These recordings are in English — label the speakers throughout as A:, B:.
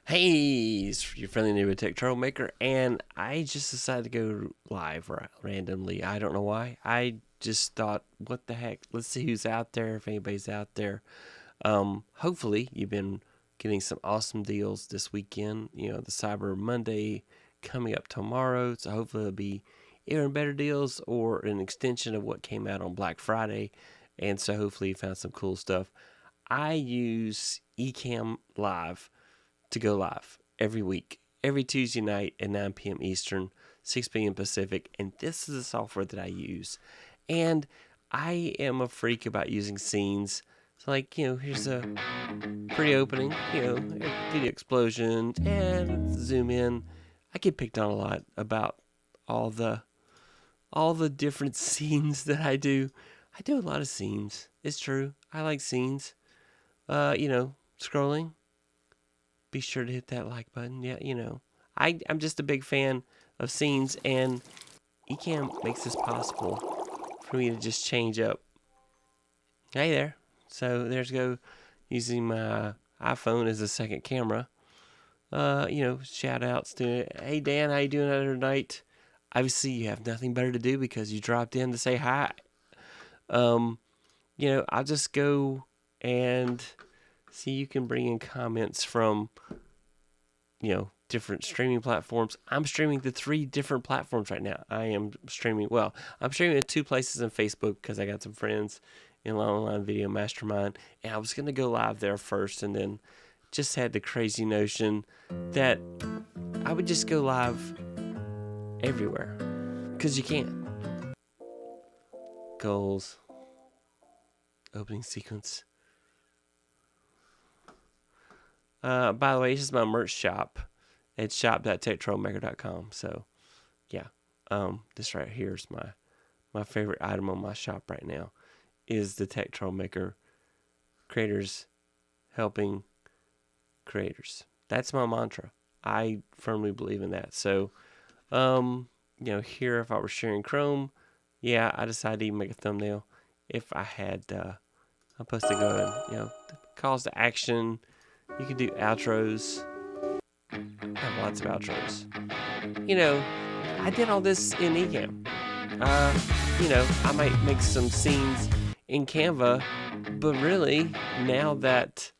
A: Hey, it's your friendly neighborhood tech troublemaker, and I just decided to go live randomly. I don't know why. I just thought, what the heck? Let's see who's out there, if anybody's out there. Hopefully, you've been getting some awesome deals this weekend. You know, the Cyber Monday coming up tomorrow, so hopefully it'll be even better deals or an extension of what came out on Black Friday. And so hopefully you found some cool stuff. I use Ecamm Live to go live every week, every Tuesday night at 9 p.m. Eastern, 6 p.m. Pacific. And this is the software that I use. And I am a freak about using scenes. So, here's a pretty opening, video explosion, and zoom in. I get picked on a lot about all the different scenes that I do. I do a lot of scenes. It's true. I like scenes. Scrolling, be sure to hit that like button. Yeah, I'm just a big fan of scenes, and Ecamm makes this possible for me to just change up. Hey there. So there's go using my iPhone as a second camera. Shout outs to, hey Dan, how you doing the other night? Obviously you have nothing better to do because you dropped in to say hi. I'll just go and see, you can bring in comments from different streaming platforms. I'm streaming to 3 different platforms right now. I'm streaming at 2 places on Facebook because I got some friends in online video mastermind, and I was going to go live there first, and then just had the crazy notion that I would just go live everywhere because you can. Goals, opening sequence. By the way, this is my merch shop. It's shop.techtroublemaker.com. So, yeah, this right here is my favorite item on my shop right now is the Tech Troublemaker creators helping creators. That's my mantra. I firmly believe in that. So, here if I were sharing Chrome, yeah, I decided to even make a thumbnail. If I had, I'm supposed to go and, calls to action. You can do outros. I have lots of outros. I did all this in Ecamm. I might make some scenes in Canva, but really, now that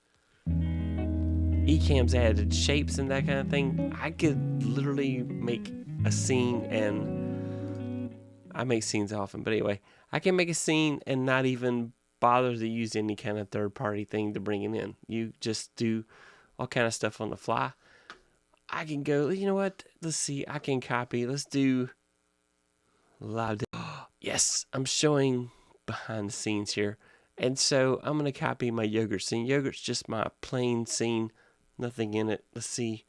A: Ecamm's added shapes and that kind of thing, I could literally make a scene, and I make scenes often, but anyway, I can make a scene and not even bother to use any kind of third-party thing to bring it in. You just do all kind of stuff on the fly. I can go, you know what? Let's see. I can copy. Let's do live. Yes, I'm showing behind the scenes here. And so I'm going to copy my yogurt scene. Yogurt's just my plain scene. Nothing in it. Let's see.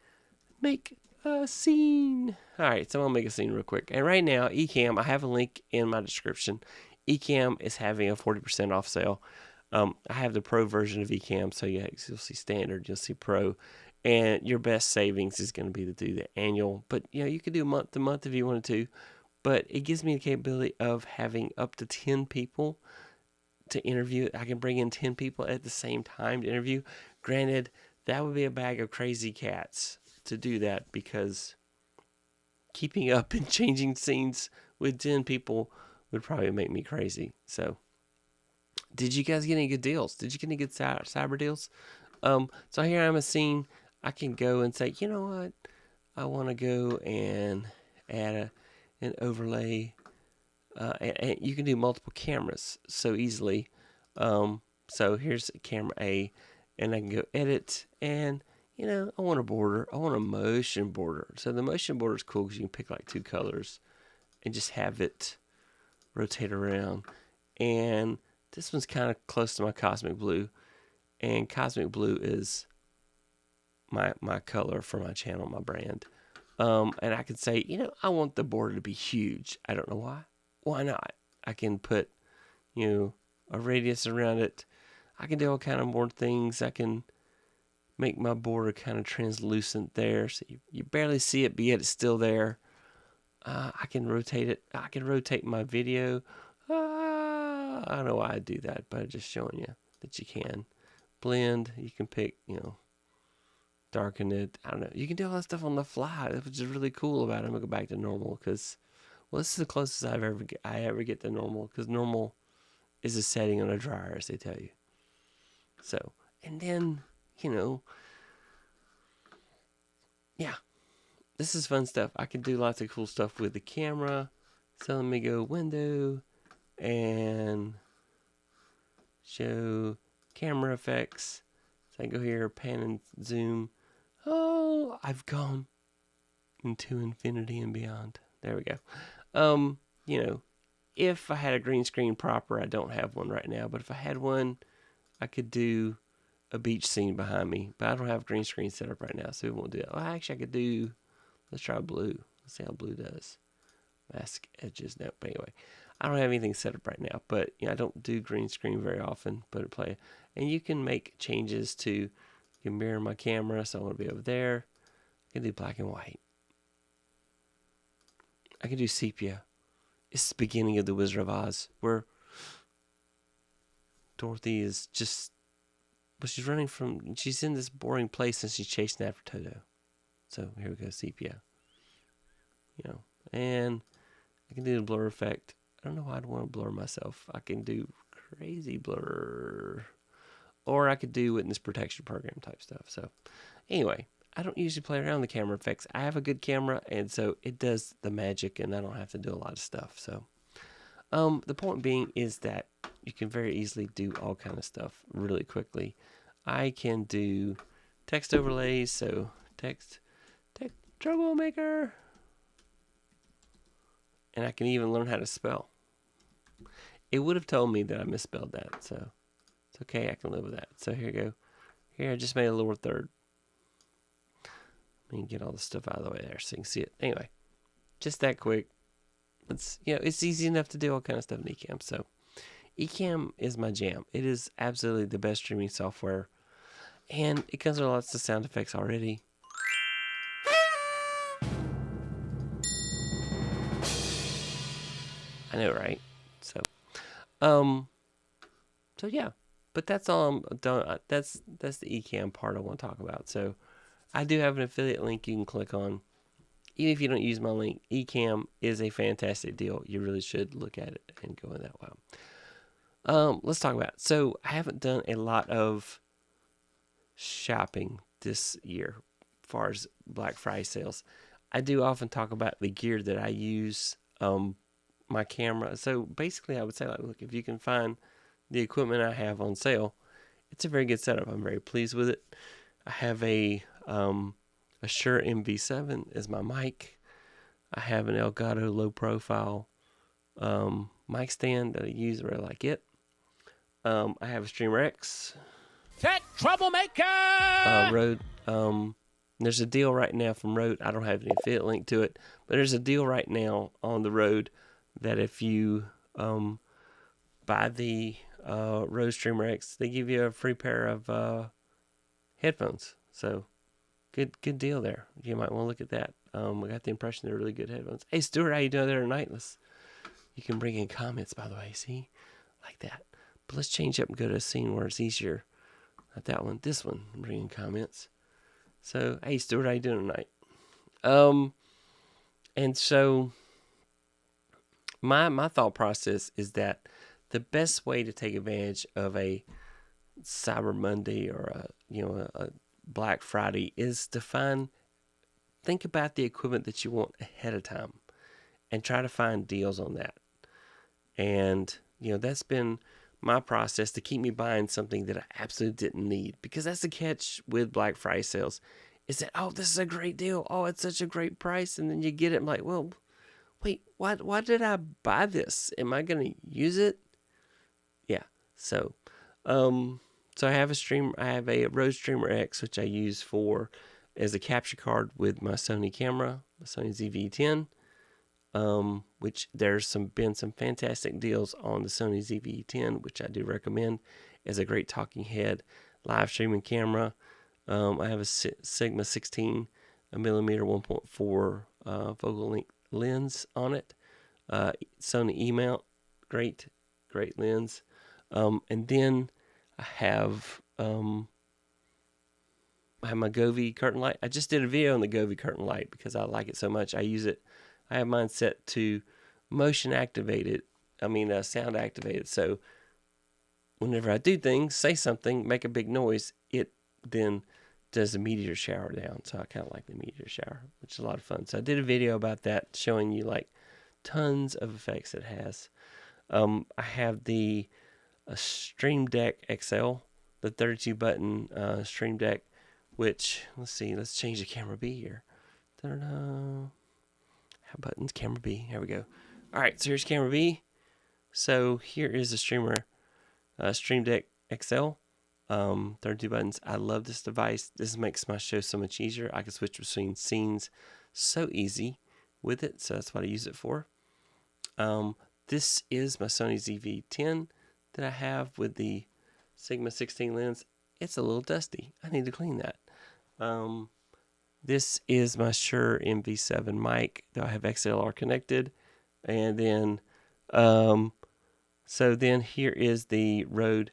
A: Make a scene. All right, so I'm going to make a scene real quick. And right now, Ecamm, I have a link in my description. Ecamm is having a 40% off sale. I have the pro version of Ecamm, so you'll see standard, you'll see pro, and your best savings is going to be to do the annual. But you could do month to month if you wanted to. But it gives me the capability of having up to 10 people to interview. I can bring in 10 people at the same time to interview. Granted, that would be a bag of crazy cats to do that, because keeping up and changing scenes with 10 people would probably make me crazy. So, did you guys get any good deals? Did you get any good cyber deals? So here I'm a scene. I can go and say, you know what? I want to go and add an overlay. And you can do multiple cameras so easily. So here's camera A, and I can go edit, and I want a border. I want a motion border. So the motion border is cool because you can pick like 2 colors and just have it rotate around. And this one's kind of close to my cosmic blue, and cosmic blue is my color for my channel, my brand. And I could say, I want the border to be huge. I don't know why. Why not? I can put, a radius around it. I can do all kind of more things. I can make my border kind of translucent there, so you barely see it, but yet it's still there. I can rotate it. I can rotate my video. I don't know why I do that, but I'm just showing you that you can. Blend, you can pick, darken it. I don't know. You can do all that stuff on the fly, which is really cool about it. I'm gonna go back to normal because, well, this is the closest I ever get to normal, because normal is a setting on a dryer, as they tell you. So, and then, you know, yeah, this is fun stuff. I can do lots of cool stuff with the camera. So let me go window and show camera effects. So I go here, pan and zoom. Oh, I've gone into infinity and beyond. There we go. You know, if I had a green screen proper, I don't have one right now, but if I had one, I could do a beach scene behind me, but I don't have a green screen set up right now, so we won't do that. Well, actually, I could do, let's try blue. Let's see how blue does. Mask edges. Nope. But anyway, I don't have anything set up right now, but I don't do green screen very often, but it play. And you can make changes to, you can mirror my camera, so I want to be over there. I can do black and white. I can do sepia. It's the beginning of The Wizard of Oz, where Dorothy is just, but she's running from, she's in this boring place and she's chasing after Toto. So here we go, sepia. And I can do the blur effect. I don't know why I'd want to blur myself. I can do crazy blur, or I could do witness protection program type stuff. So anyway, I don't usually play around with the camera effects. I have a good camera, and so it does the magic, and I don't have to do a lot of stuff. So the point being is that you can very easily do all kind of stuff really quickly. I can do text overlays, so text troublemaker, and I can even learn how to spell. It would have told me that I misspelled that, so it's okay. I can live with that. So here you go. Here, I just made a lower third. Let me get all the stuff out of the way there so you can see it. Anyway, just that quick. It's it's easy enough to do all kind of stuff in Ecamm. So Ecamm is my jam. It is absolutely the best streaming software, and it comes with lots of sound effects already. I know, right? So yeah, but that's all I'm done. That's the Ecamm part I want to talk about. So I do have an affiliate link you can click on. Even if you don't use my link, Ecamm is a fantastic deal. You really should look at it and go in that way. Let's talk about it. So I haven't done a lot of shopping this year as far as Black Friday sales. I do often talk about the gear that I use, my camera. So basically I would say, like, look, if you can find the equipment I have on sale, it's a very good setup. I'm very pleased with it. I have a Shure MV7 as my mic. I have an Elgato low profile mic stand that I use where I like it. I have a Streamer X.
B: Tech troublemaker!
A: Rode. There's a deal right now from Rode. I don't have any affiliate link to it, but there's a deal right now on the Rode that if you buy the Rode Streamer X, they give you a free pair of headphones. So good deal there. You might want to look at that. We got the impression they're really good headphones. Hey Stuart, how you doing there tonight? You can bring in comments, by the way. See, like that. But let's change up and go to a scene where it's easier. Not that one. This one. Bring in comments. So hey Stuart, how you doing tonight? And so my thought process is that the best way to take advantage of a Cyber Monday or a Black Friday is to think about the equipment that you want ahead of time and try to find deals on that. And that's been my process to keep me buying something that I absolutely didn't need, because that's the catch with Black Friday sales, is that, oh, this is a great deal, oh, it's such a great price, and then you get it, I'm like, well, wait, why did I buy this? Am I going to use it? Yeah. So I have a Rode Streamer X, which I use as a capture card with my Sony camera, my Sony ZV-10. Which there's been some fantastic deals on the Sony ZV-10, which I do recommend as a great talking head live streaming camera. I have a Sigma 16 millimeter 1.4 focal length lens on it. Sony E-mount, great lens. And then I have I have my Govee curtain light. I just did a video on the Govee curtain light because I like it so much. I use it. I have mine set to motion activated. Sound activated. So whenever I do things, say something, make a big noise, it then does a meteor shower down. So I kind of like the meteor shower, which is a lot of fun. So I did a video about that, showing you like tons of effects it has. I have the Stream Deck XL, the 32 button Stream Deck, which, let's see, let's change the camera B here. Ta-da! How buttons? Camera B. Here we go. All right, so here's camera B. So here is the Stream Deck XL, 32 buttons. I love this device. This makes my show so much easier. I can switch between scenes so easy with it, so that's what I use it for. This is my Sony ZV-10 that I have with the Sigma 16 lens. It's a little dusty. I need to clean that. This is my Shure MV7 mic that I have XLR connected. And then, so then here is the Rode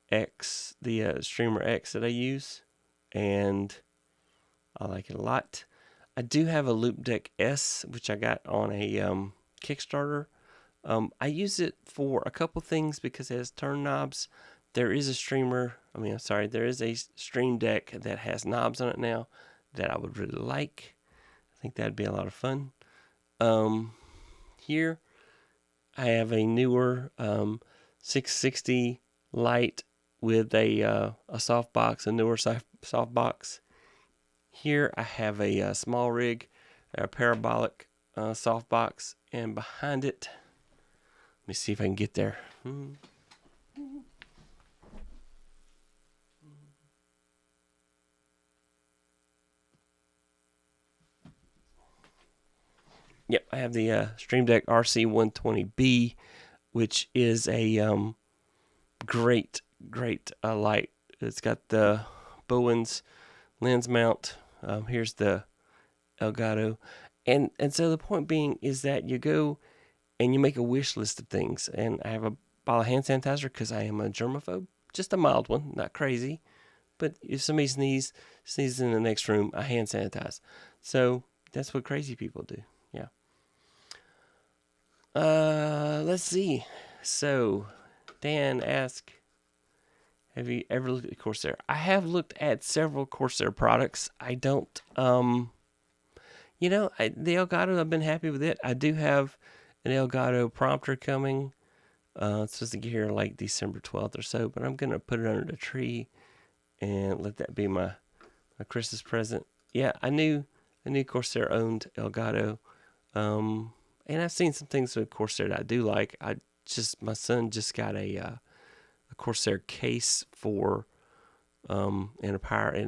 A: X, the Streamer X that I use. And I like it a lot. I do have a Loop S, which I got on a Kickstarter. I use it for a couple things because it has turn knobs. There is a there is a Stream Deck that has knobs on it now that I would really like. I think that'd be a lot of fun. Here I have a newer 660 Lite with a softbox, a newer softbox. Here I have a small rig, a parabolic softbox, and behind it, let me see if I can get there. Yep, I have the Stream Deck RC120B, which is a great light. It's got the Bowens lens mount. Here's the Elgato. And so the point being is that you go and you make a wish list of things. And I have a bottle of hand sanitizer because I am a germaphobe. Just a mild one, not crazy. But if somebody sneezes in the next room, I hand sanitize. So that's what crazy people do. Yeah. Let's see. So Dan asked, have you ever looked at Corsair? I have looked at several Corsair products. I don't, the Elgato, I've been happy with it. I do have an Elgato prompter coming. It's supposed to get here like December 12th or so, but I'm going to put it under the tree and let that be my Christmas present. Yeah, I knew Corsair owned Elgato. And I've seen some things with Corsair that I do like. My son just got a Corsair case for and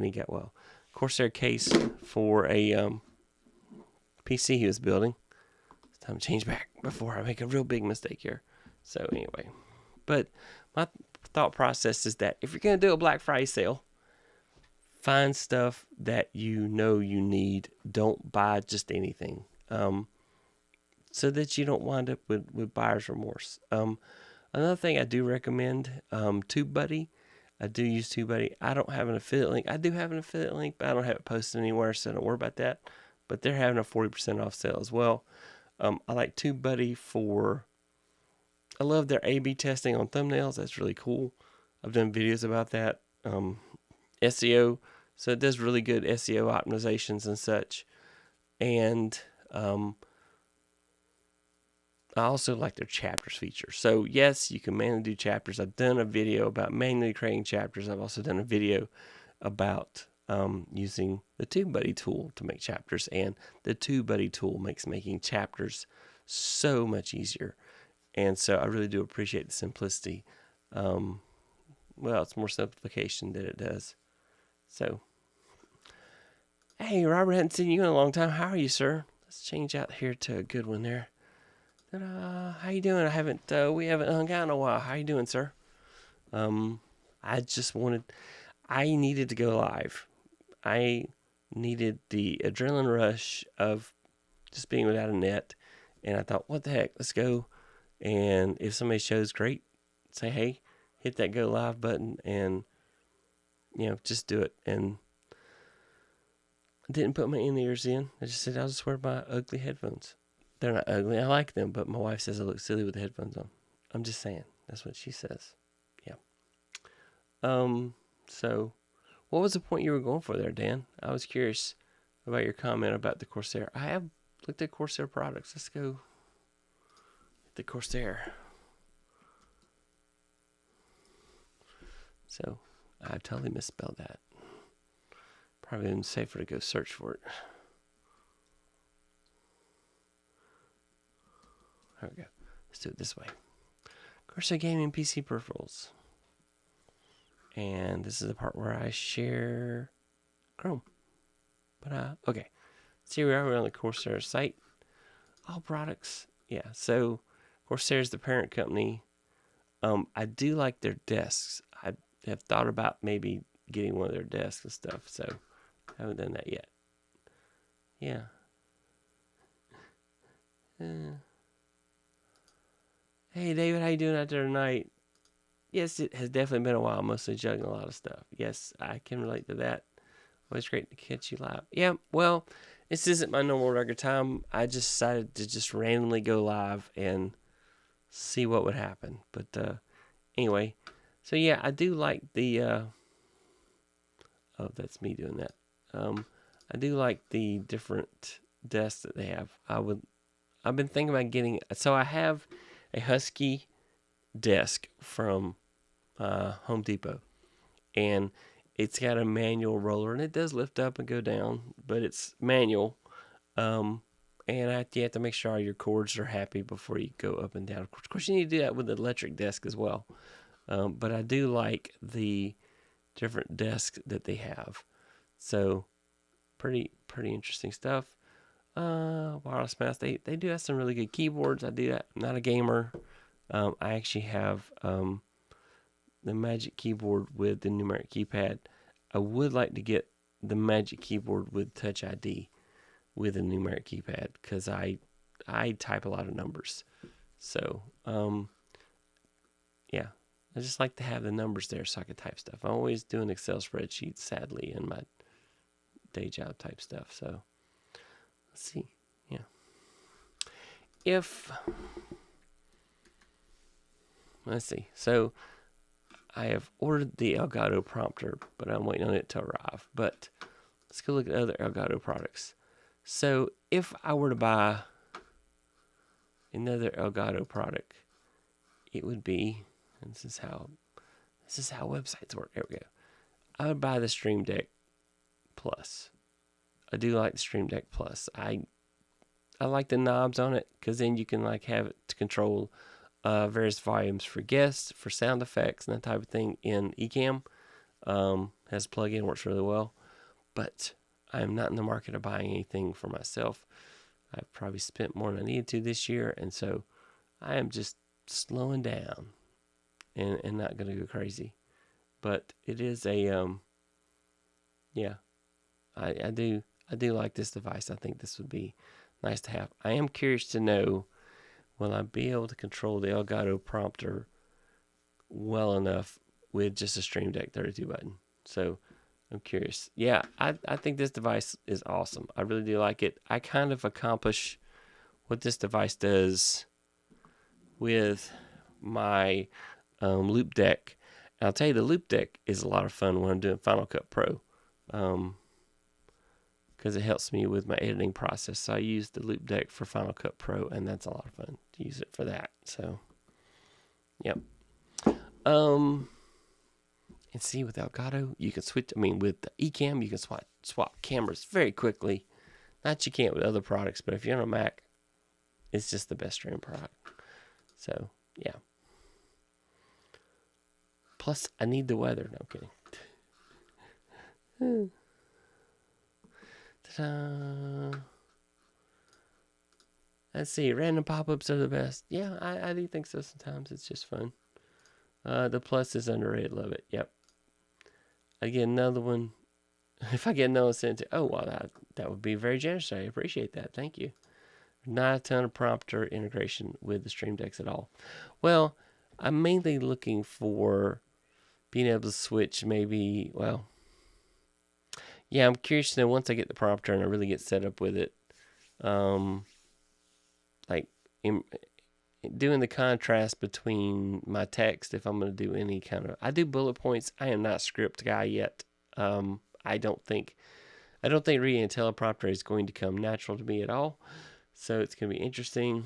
A: he got Corsair case for a PC he was building. It's time to change back before I make a real big mistake here. So anyway, but my thought process is that if you're going to do a Black Friday sale, find stuff that you know you need. Don't buy just anything. So that you don't wind up with buyer's remorse. Another thing I do recommend, TubeBuddy. I do use TubeBuddy. I don't have an affiliate link. I do have an affiliate link, but I don't have it posted anywhere, so don't worry about that. But they're having a 40% off sale as well. I like TubeBuddy I love their A/B testing on thumbnails. That's really cool. I've done videos about that. SEO. So it does really good SEO optimizations and such. And I also like their chapters feature. So yes, you can manually do chapters. I've done a video about manually creating chapters. I've also done a video about using the TubeBuddy tool to make chapters. And the TubeBuddy tool makes making chapters so much easier. And so I really do appreciate the simplicity. It's more simplification than it does. So, hey, Robert, hadn't seen you in a long time. How are you, sir? Let's change out here to a good one there. How you doing? We haven't hung out in a while. How you doing, sir? I needed to go live. I needed the adrenaline rush of just being without a net. And I thought, what the heck? Let's go. And if somebody shows, great. Say, hey, hit that go live button and, just do it. And didn't put my in-ears in. I just said I'll just wear my ugly headphones. They're not ugly. I like them, but my wife says I look silly with the headphones on. I'm just saying. That's what she says. Yeah. So, what was the point you were going for there, Dan? I was curious about your comment about the Corsair. I have looked at Corsair products. Let's go at the Corsair. So, I totally misspelled that. Probably been safer to go search for it. There we go. Let's do it this way. Corsair Gaming PC Peripherals. And this is the part where I share Chrome. But, okay. So here we are. We're on the Corsair site. All products. Yeah, so Corsair is the parent company. I do like their desks. I have thought about maybe getting one of their desks and stuff. So I haven't done that yet. Yeah. Hey, David, how you doing out there tonight? Yes, it has definitely been a while. Mostly juggling a lot of stuff. Yes, I can relate to that. Always great to catch you live. Yeah, well, this isn't my normal record time. I just decided to just randomly go live and see what would happen. But anyway, so yeah, I do like the... oh, that's me doing that. I do like the different desks that they have. I've been thinking about getting... So I have a Husky desk from Home Depot, and it's got a manual roller, and it does lift up and go down, but it's manual. And you have to make sure all your cords are happy before you go up and down. Of course, you need to do that with the electric desk as well. But I do like the different desks that they have. So, pretty interesting stuff. Wireless mouse. They do have some really good keyboards. I do that. I'm not a gamer. I actually have the Magic Keyboard with the numeric keypad. I would like to get the Magic Keyboard with Touch ID with a numeric keypad because I type a lot of numbers. So, yeah, I just like to have the numbers there so I can type stuff. I'm always doing Excel spreadsheets, sadly, in my day job type stuff. So, let's see. Yeah. Let's see. So, I have ordered the Elgato prompter, but I'm waiting on it to arrive. But let's go look at other Elgato products. So if I were to buy another Elgato product, it would be, and this is how websites work. There we go. I would buy the Stream Deck Plus. I do like the Stream Deck Plus. I like the knobs on it because then you can like have it to control various volumes for guests, for sound effects, and that type of thing in Ecamm. Has a plug-in, works really well. But I am not in the market of buying anything for myself. I've probably spent more than I needed to this year, and so I am just slowing down and not going to go crazy. But it is a, yeah, I do like this device. I think this would be nice to have. I am curious to know, will I be able to control the Elgato prompter well enough with just a Stream Deck 32 button? So I'm curious. Yeah, I think this device is awesome. I really do like it. I kind of accomplish what this device does with my Loop Deck. And I'll tell you, the Loop Deck is a lot of fun when I'm doing Final Cut Pro. Because it helps me with my editing process. So I use the Loop Deck for Final Cut Pro, and that's a lot of fun to use it for that. So, yep. And see, with Elgato, you can switch. I mean, with the Ecamm, you can swap cameras very quickly. Not you can't with other products, but if you're on a Mac, it's just the best stream product. So, yeah. Plus, I need the weather. No, I'm kidding. Ta-da. Let's see. Random pop-ups are the best. Yeah, I do think so sometimes. It's just fun. The Plus is underrated. Love it. Yep. I get another one. If I get another one sent to, oh, well, that would be very generous. I appreciate that. Thank you. Not a ton of prompter integration with the Stream Decks at all. Well, I'm mainly looking for being able to switch maybe, well, Yeah, I'm curious to know once I get the prompter and I really get set up with it, like in, doing the contrast between my text. If I'm going to do any kind of, I do bullet points. I am not script guy yet. I don't think reading a teleprompter is going to come natural to me at all. So it's going to be interesting.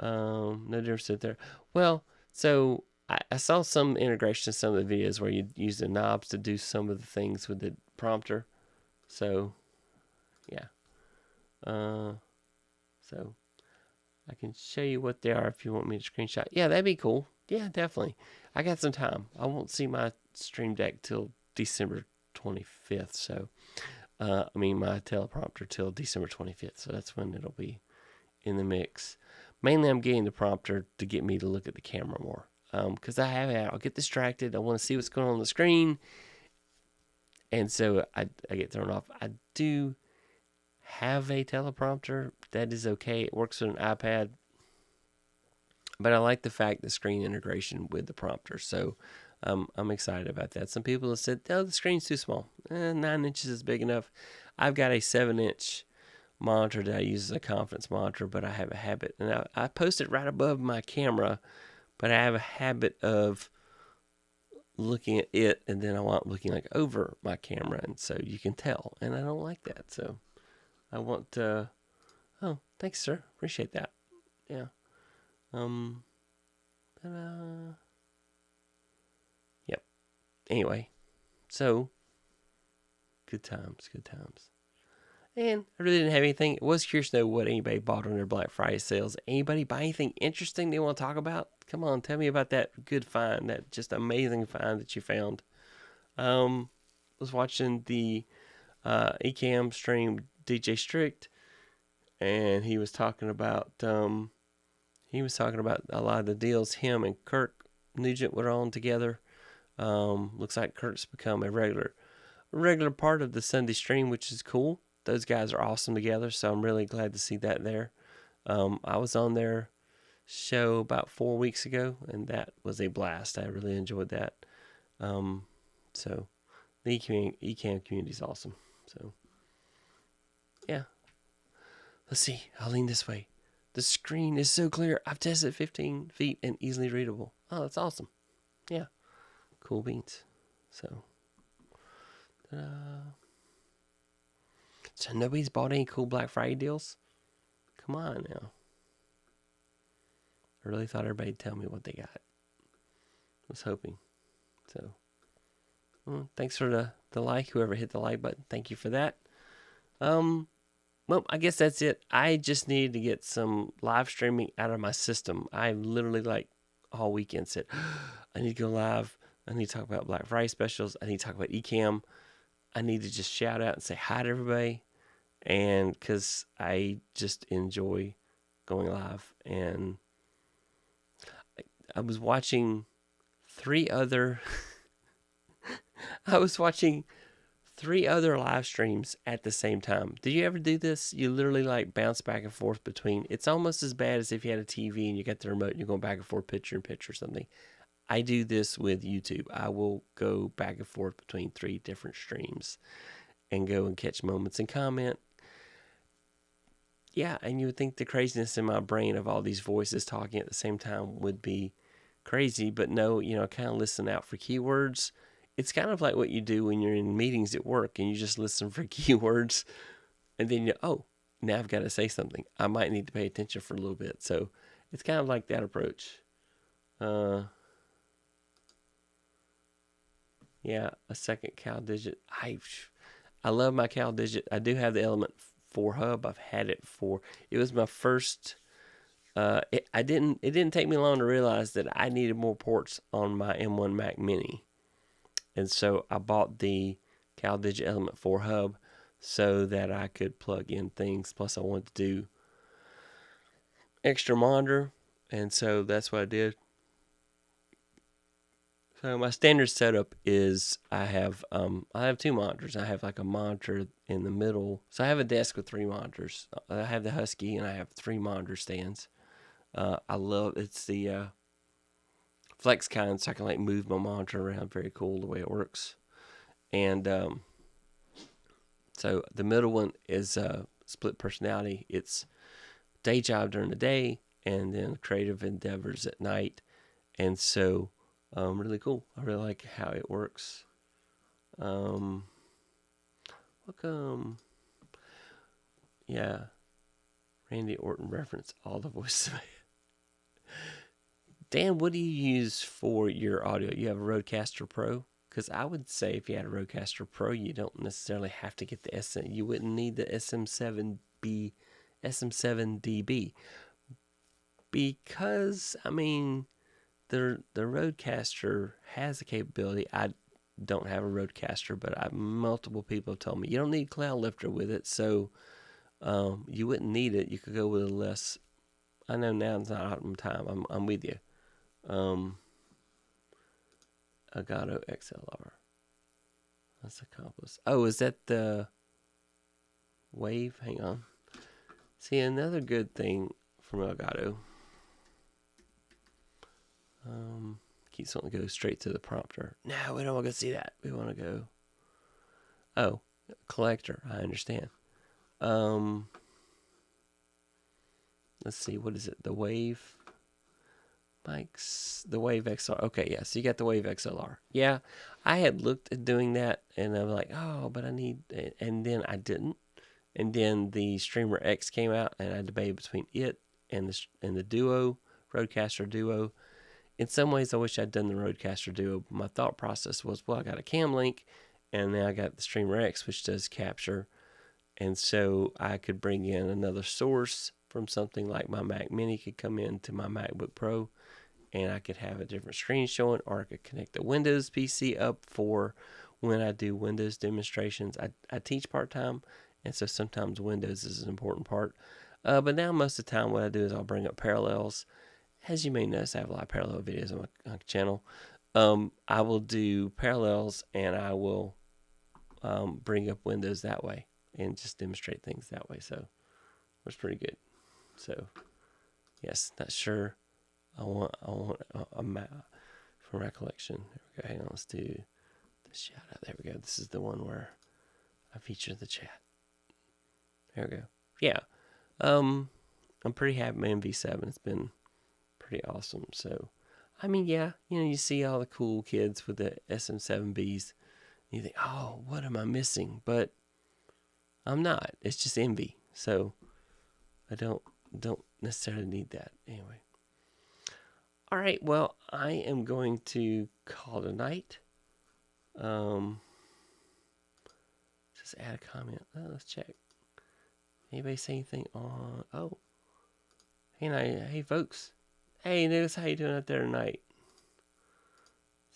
A: No difference there. Well, so I saw some integration in some of the videos where you use the knobs to do some of the things with the prompter. So, yeah. So I can show you what they are if you want me to screenshot. Yeah, that'd be cool. Yeah, definitely. I got some time. I won't see my Stream Deck till December 25th. So, my teleprompter till December 25th. So that's when it'll be in the mix. Mainly, I'm getting the prompter to get me to look at the camera more. Because I'll get distracted. I want to see what's going on the screen. And so I get thrown off. I do have a teleprompter. That is okay. It works with an iPad. But I like the fact the screen integration with the prompter. So I'm excited about that. Some people have said, oh, the screen's too small. 9 inches is big enough. I've got a 7-inch monitor that I use as a conference monitor, but I have a habit. And I post it right above my camera, but I have a habit of looking at it, and then I want looking like over my camera, and so you can tell. And I don't like that. So I want to... Oh, thanks, sir. Appreciate that. Yeah. Yep. Anyway, so good times. And I really didn't have anything. I was curious to know what anybody bought on their Black Friday sales. Anybody buy anything interesting they want to talk about? Come on, tell me about that good find, that just amazing find that you found. Was watching the Ecamm stream DJ Strict, and he was talking about a lot of the deals him and Kirk Nugent were on together. Looks like Kirk's become a regular part of the Sunday stream, which is cool. Those guys are awesome together, so I'm really glad to see that there. I was on their show about 4 weeks ago, and that was a blast. I really enjoyed that. So the Ecamm community is awesome. So yeah. Let's see. I'll lean this way. The screen is so clear. I've tested 15 feet and easily readable. Oh, that's awesome. Yeah. Cool beans. So, so nobody's bought any cool Black Friday deals? Come on now. I really thought everybody'd tell me what they got. I was hoping. So, thanks for the like. Whoever hit the like button, thank you for that. Well, I guess that's it. I just needed to get some live streaming out of my system. I literally all weekend said, I need to go live. I need to talk about Black Friday specials. I need to talk about Ecamm. I need to just shout out and say hi to everybody. And because I just enjoy going live. And I was watching three other live streams at the same time. Did you ever do this? You literally bounce back and forth between. It's almost as bad as if you had a TV and you got the remote and you're going back and forth picture in picture or something. I do this with YouTube. I will go back and forth between 3 different streams and go and catch moments and comment. Yeah, and you would think the craziness in my brain of all these voices talking at the same time would be crazy, but no, kind of listen out for keywords. It's kind of like what you do when you're in meetings at work and you just listen for keywords, and then now I've got to say something. I might need to pay attention for a little bit. So it's kind of like that approach. Yeah, a second Cal Digit. I love my Cal Digit. I do have the Element 4 hub. I've had it for. It was my first. It didn't take me long to realize that I needed more ports on my M1 Mac Mini. And so I bought the CalDigit Element 4 hub so that I could plug in things. Plus I wanted to do extra monitor. And so that's what I did. So my standard setup is I have 2 monitors. I have a monitor in the middle. So I have a desk with 3 monitors. I have the Husky and I have 3 monitor stands. I love it's the flex kind, so I can move my monitor around. Very cool the way it works. And so the middle one is split personality. It's day job during the day, and then creative endeavors at night. And so, really cool. I really like how it works. Welcome. Yeah. Randy Orton reference all the voices. Dan, what do you use for your audio? You have a Rodecaster Pro? Because I would say if you had a Rodecaster Pro, you don't necessarily have to get the SM. You wouldn't need the SM7DB. Because, I mean, the Rodecaster has the capability. I don't have a Rodecaster, but multiple people have told me you don't need Cloud Lifter with it, so you wouldn't need it. You could go with a less. I know now it's not optimum time. I'm with you. Elgato XLR. That's a Compass. Oh, is that the Wave? Hang on. See, another good thing from Elgato. Keeps wanting to go straight to the prompter. No, we don't want to see that. We want to go. Oh, collector. I understand. Let's see. What is it? The Wave mics. The Wave XLR. Okay, yeah. So you got the Wave XLR. Yeah, I had looked at doing that, and I'm like, oh, but I need. And then I didn't. And then the Streamer X came out, and I debated between it and the Duo, Rodecaster Duo. In some ways, I wish I'd done the Rodecaster Duo. My thought process was, well, I got a Cam Link, and now I got the Streamer X, which does capture. And so I could bring in another source from something like my Mac Mini could come into my MacBook Pro, and I could have a different screen showing, or I could connect the Windows PC up for when I do Windows demonstrations. I teach part-time, and so sometimes Windows is an important part. But now most of the time what I do is I'll bring up Parallels. As you may notice, I have a lot of parallel videos on my channel. I will do Parallels, and I will bring up Windows that way and just demonstrate things that way. So it's pretty good. So yes, not sure. I want a map for recollection. There we go. Hang on, let's do the shout out. There we go. This is the one where I feature the chat. There we go. Yeah. I'm pretty happy with MV7. It's been pretty awesome. So, I mean, yeah, you see all the cool kids with the SM7Bs. And you think, oh, what am I missing? But I'm not. It's just envy. So, I don't necessarily need that. Anyway. All right. Well, I am going to call it a night. Just add a comment. Let's check. Anybody say anything on? Oh, hey folks. Hey, notice how you doing out there tonight?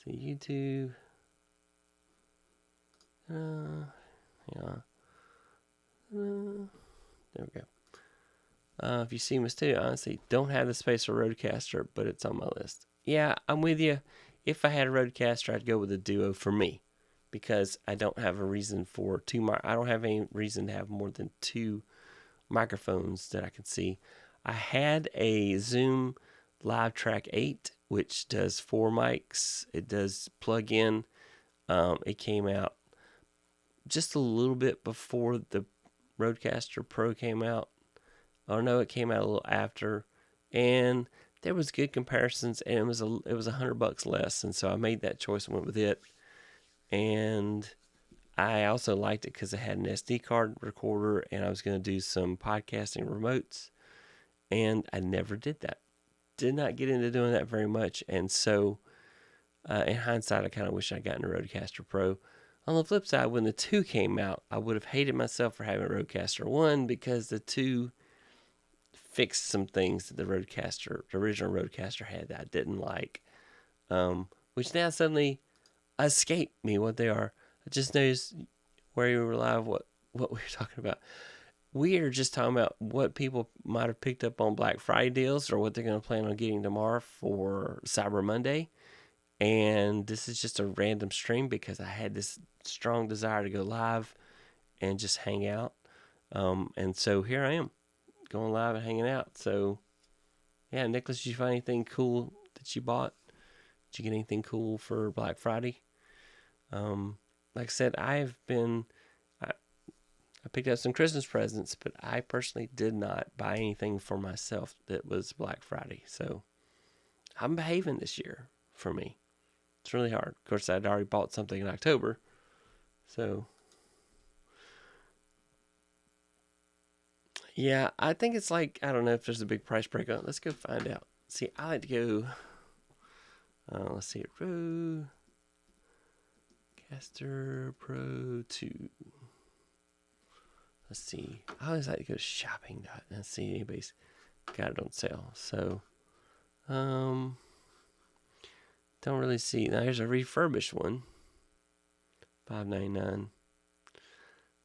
A: See YouTube. Hang on. There we go. If you see Mysterio, honestly, don't have the space for Rodecaster, but it's on my list. Yeah, I'm with you. If I had a Rodecaster, I'd go with a Duo for me, because I don't have a reason for I don't have any reason to have more than 2 microphones that I can see. I had a Zoom Live Track 8, which does 4 mics. It does plug in. It came out just a little bit before the Rodecaster Pro came out. Oh no, it came out a little after, and there was good comparisons, and it was $100 less, and so I made that choice and went with it. And I also liked it because it had an SD card recorder, and I was going to do some podcasting remotes, and I never did that. Did not get into doing that very much, and so in hindsight, I kind of wish I'd gotten a Rodecaster Pro. On the flip side, when the 2 came out, I would have hated myself for having a Rodecaster 1, because the 2 fixed some things that the original Rodecaster had that I didn't like, which now suddenly escape me what they are. I just noticed where you were live what we were talking about. We are just talking about what people might have picked up on Black Friday deals, or what they're going to plan on getting tomorrow for Cyber Monday. And this is just a random stream because I had this strong desire to go live and just hang out. And so here I am, going live and hanging out. So, yeah, Nicholas, did you find anything cool that you bought? Did you get anything cool for Black Friday? like I said, I picked up some Christmas presents, but I personally did not buy anything for myself that was Black Friday. So I'm behaving this year for me. It's really hard. Of course, I'd already bought something in October. So, yeah, I think it's like, I don't know if there's a big price break on it. Let's go find out. See, I like to go, let's see, Rodecaster Pro 2. Let's see. I always like to go to shopping and see anybody's got it on sale. So, don't really see. Now here's a refurbished one, $5.99.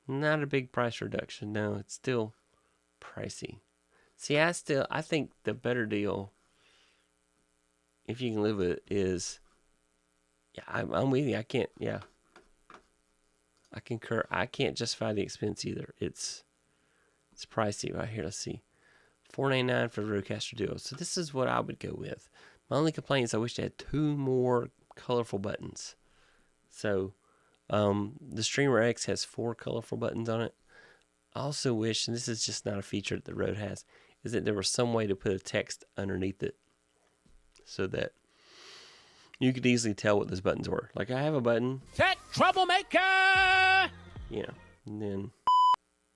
A: Not a big price reduction. No, it's still pricey. See, I think the better deal, if you can live with it, is, yeah, I'm with you. I concur. I can't justify the expense either. It's pricey right here. Let's see, $4.99 for the Rodecaster Duo. So this is what I would go with. My only complaint is I wish they had 2 more colorful buttons. So the Streamer X has 4 colorful buttons on it. I also wish, and this is just not a feature that the Rode has, is that there was some way to put a text underneath it so that you could easily tell what those buttons were. Like, I have a button.
B: Tech Troublemaker!
A: Yeah. And then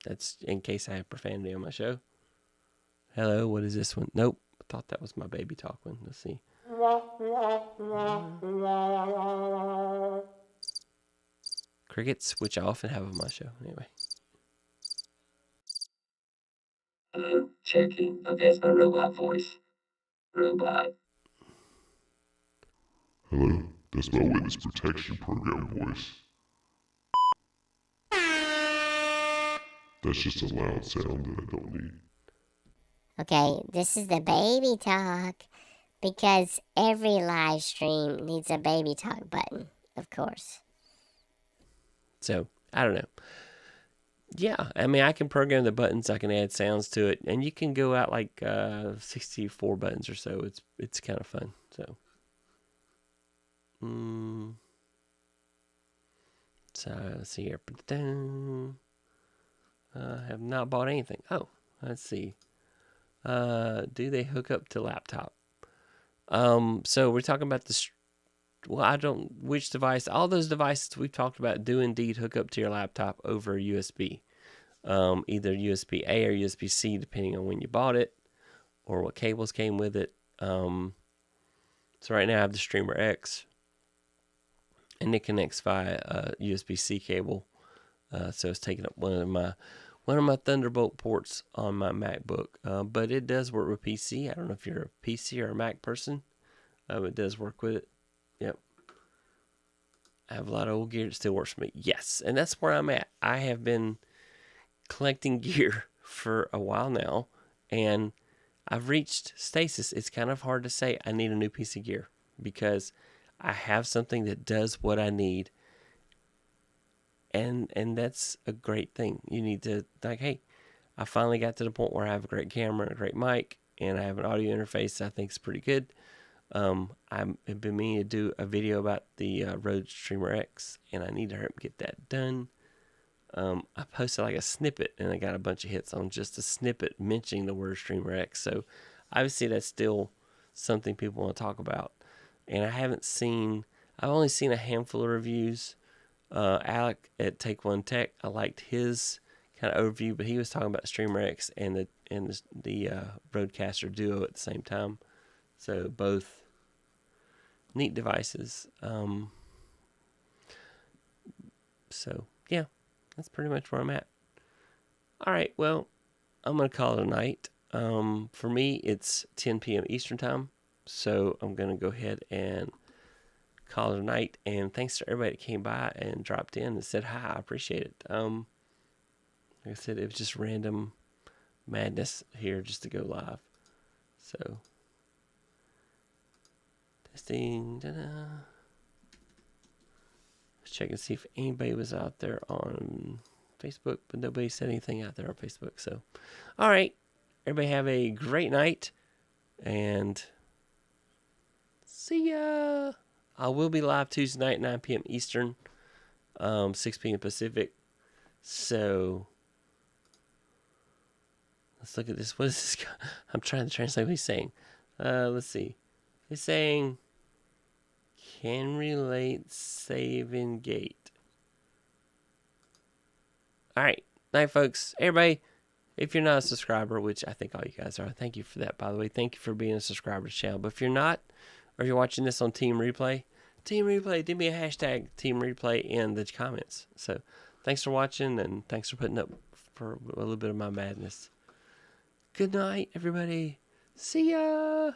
A: that's in case I have profanity on my show. Hello, what is this one? Nope. I thought that was my baby talk one. Let's see. Crickets, which I often have on my show. Anyway.
C: Checking. Okay, it's my robot voice. Robot.
D: Hello, that's my witness protection program voice. That's just a loud sound that I don't need.
E: Okay, this is the baby talk because every live stream needs a baby talk button, of course.
A: So, I don't know. Yeah, I mean, I can program the buttons. I can add sounds to it, and you can go out like 64 buttons or so. It's kind of fun. So, so let's see here. I have not bought anything. Oh, let's see. Do they hook up to laptop? So we're talking about this. Well, I don't, which device, all those devices we've talked about do indeed hook up to your laptop over USB. Either USB A or USB C, depending on when you bought it or what cables came with it. So right now I have the Streamer X, and it connects via a USB C cable. So it's taking up one of my Thunderbolt ports on my MacBook. But it does work with PC. I don't know if you're a PC or a Mac person. It does work with it. Yep. I have a lot of old gear that still works for me. Yes, and that's where I'm at. I have been collecting gear for a while now, and I've reached stasis. It's kind of hard to say I need a new piece of gear because I have something that does what I need, and that's a great thing. You need to, like, hey, I finally got to the point where I have a great camera and a great mic, and I have an audio interface that I think is pretty good. I've been meaning to do a video about the Rode Streamer X, and I need to hurry up and get that done. I posted like a snippet, and I got a bunch of hits on just a snippet mentioning the word Streamer X. So obviously that's still something people want to talk about. And I've only seen a handful of reviews. Alec at Take One Tech, I liked his kind of overview, but he was talking about Streamer X and the Rodecaster Duo at the same time. So both neat devices. So yeah, that's pretty much where I'm at. All right, well, I'm gonna call it a night. For me, it's 10 p.m. Eastern time, so I'm gonna go ahead and call it a night. And thanks to everybody that came by and dropped in and said hi. I appreciate it. Like I said, it was just random madness here just to go live. So. Testing. Let's check and see if anybody was out there on Facebook, but nobody said anything out there on Facebook. So, all right. Everybody have a great night, and see ya. I will be live Tuesday night, 9 p.m. Eastern. 6 p.m. Pacific. So let's look at this. What is this? I'm trying to translate what he's saying. Let's see. He's saying can relate, save, and gate. All right. Night, folks. Everybody, if you're not a subscriber, which I think all you guys are, thank you for that, by the way. Thank you for being a subscriber to the channel. But if you're not, or you're watching this on Team Replay, give me a hashtag Team Replay in the comments. So thanks for watching, and thanks for putting up for a little bit of my madness. Good night, everybody. See ya.